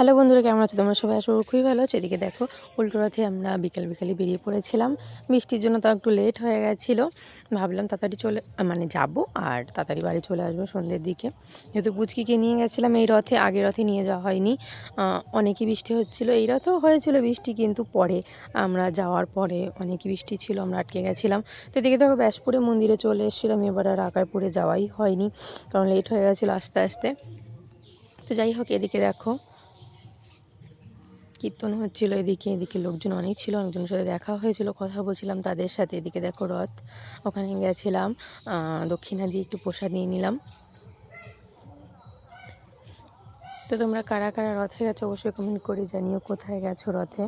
Hello বন্ধুরা, কেমন আছো তোমরা সবাই? আশা করি খুবই ভালো আছো। এদিকে দেখো, উল্টো রথে আমরা বিকালে বেরিয়ে পড়েছিলাম। বৃষ্টির জন্য তো একটু লেট হয়ে গেছিলো। ভাবলাম তাড়াতাড়ি যাব আর তাড়াতাড়ি বাড়ি চলে আসবো সন্ধ্যের দিকে। যেহেতু পুচকিকে নিয়ে গেছিলাম এই রথে, আগের রথে নিয়ে যাওয়া হয়নি। অনেকই বৃষ্টি হচ্ছিলো। এই রথেও হয়েছিল বৃষ্টি, কিন্তু পরে আমরা যাওয়ার পরে অনেকই বৃষ্টি ছিল, আমরা আটকে গেছিলাম। তো এদিকে দেখো ব্যাসপুরে মন্দিরে চলে এসেছিলাম। এবার আর আকারপুরে যাওয়াই হয়নি, কারণ লেট হয়ে গেছিলো আস্তে আস্তে। তো যাই হোক, এদিকে দেখো কীর্তন হচ্ছিলো। এদিকে লোকজন অনেক ছিল, অনেকজনের সাথে দেখা হয়েছিল, কথা বলছিলাম তাদের সাথে। এদিকে দেখো রথ, ওখানে গেছিলাম, দক্ষিণা দিয়ে একটু প্রসাদ নিয়ে নিলাম। তো তোমরা কারা কারা রথে গেছো অবশ্যই কমেন্ট করে জানিও কোথায় গেছো রথে।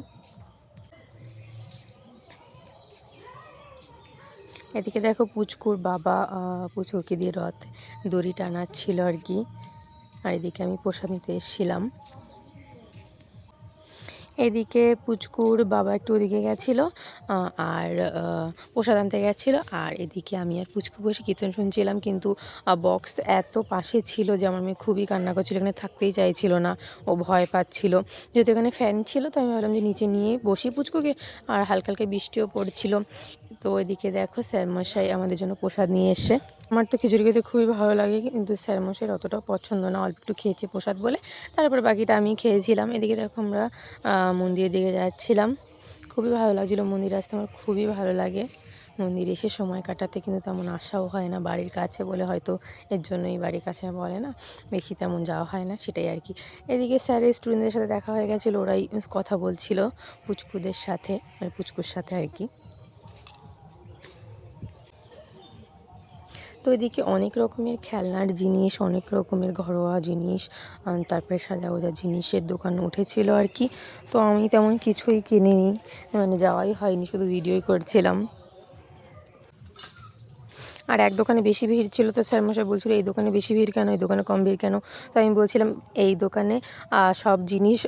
এদিকে দেখো পুচকুর বাবা পুচকুকে দিয়ে রথ দড়ি টানাচ্ছিল আর কি। আর এদিকে আমি প্রসাদ নিতে এসেছিলাম। এদিকে পুচকুর বাবা একটু ওদিকে গেছিলো আর প্রসাদ আনতে গেছিলো, আর এদিকে আমি আর পুচকু বসে কীর্তন শুনছিলাম। কিন্তু বক্স এত পাশে ছিল যে আমার মেয়ে খুবই কান্না করছিলো, এখানে থাকতেই চাইছিল না, ও ভয় পাচ্ছিল। যেহেতু এখানে ফ্যান ছিল, তো আমি ভাবলাম যে নিচে নিয়ে বসি পুচকুকে, আর হালকা হালকা বৃষ্টিও পড়ছিল। তো এদিকে দেখো স্যারমশাই আমাদের জন্য প্রসাদ নিয়ে এসে। আমার তো খিচুড়ি খেতে খুবই ভালো লাগে, কিন্তু স্যারমশাইয়ের অতটাও পছন্দ না, অল্প একটু খেয়েছি প্রসাদ বলে, তারপর বাকিটা আমি খেয়েছিলাম। এদিকে দেখো আমরা মন্দিরের দিকে যাচ্ছিলাম। খুবই ভালো লাগছিলো, মন্দিরে আসতে আমার খুবই ভালো লাগে। মন্দিরে এসে সময় কাটাতে কিন্তু তেমন আসাও হয় না, বাড়ির কাছে বলে হয়তো এর জন্যই বাড়ির কাছে বলে না, বেশি তেমন যাওয়া হয় না, সেটাই আর কি। এদিকে স্যারের স্টুডেন্টদের সাথে দেখা হয়ে গেছিলো, ওরাই কথা বলছিল পুচকুদের সাথে, মানে পুচকুর সাথে আর কি। তো এদিকে অনেক রকমের খেলনার জিনিস, অনেক রকমের ঘরোয়া জিনিস, তারপরে সাজা গোজা জিনিসের দোকান উঠেছিল আর কি। তো আমি তেমন কিছুই কিনিনি, মানে যাওয়াই হয়নি, শুধু ভিডিওই করছিলাম। আর এক দোকানে বেশি ভিড় ছিল, তো স্যারমশাই বলছিল এই দোকানে বেশি ভিড় কেন, এই দোকানে কম ভিড় কেন। তো আমি বলছিলাম এই দোকানে সব জিনিস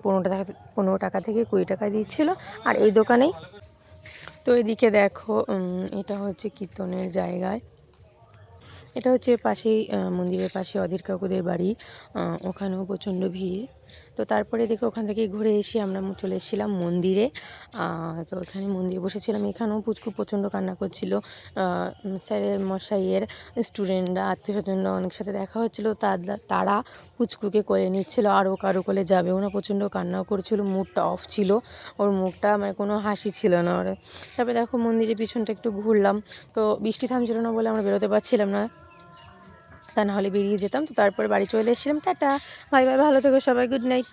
15 টাকা থেকে 20 টাকা দিচ্ছিলো, আর এই দোকানেই। তো এদিকে দেখো এটা হচ্ছে কীর্তনের জায়গায়, এটা হচ্ছে পাশেই মন্দিরের পাশে অধীর কাকুদের বাড়ি, ওখানেও প্রচণ্ড ভিড়। তো তারপরে দেখে ওখান থেকে ঘুরে এসে আমরা চলে এসেছিলাম মন্দিরে। তো ওখানে মন্দিরে বসেছিলাম, এখানেও পুচকু প্রচণ্ড কান্না করছিল। স্যারের মশাইয়ের স্টুডেন্টরা, আত্মীয় স্বজনরা অনেক সাথে দেখা হচ্ছিলো, তারা পুচকুকে কোলে নিচ্ছিল, আরও কারো কোলে যাবে, ওরা প্রচণ্ড কান্নাও করছিল, মুডটা অফ ছিল, ওর মুখটা মানে কোনো হাসি ছিল না ওর। তারপরে দেখো মন্দিরের পিছনটা একটু ঘুরলাম। তো বৃষ্টি থামছিল না বলে আমরা বেরোতে পারছিলাম না, তা নাহলে বেরিয়ে যেতাম। তো তারপর বাড়ি চলে এসেছিলাম। টাটা, বাই বাই, ভালো থেকো সবাই, গুড নাইট।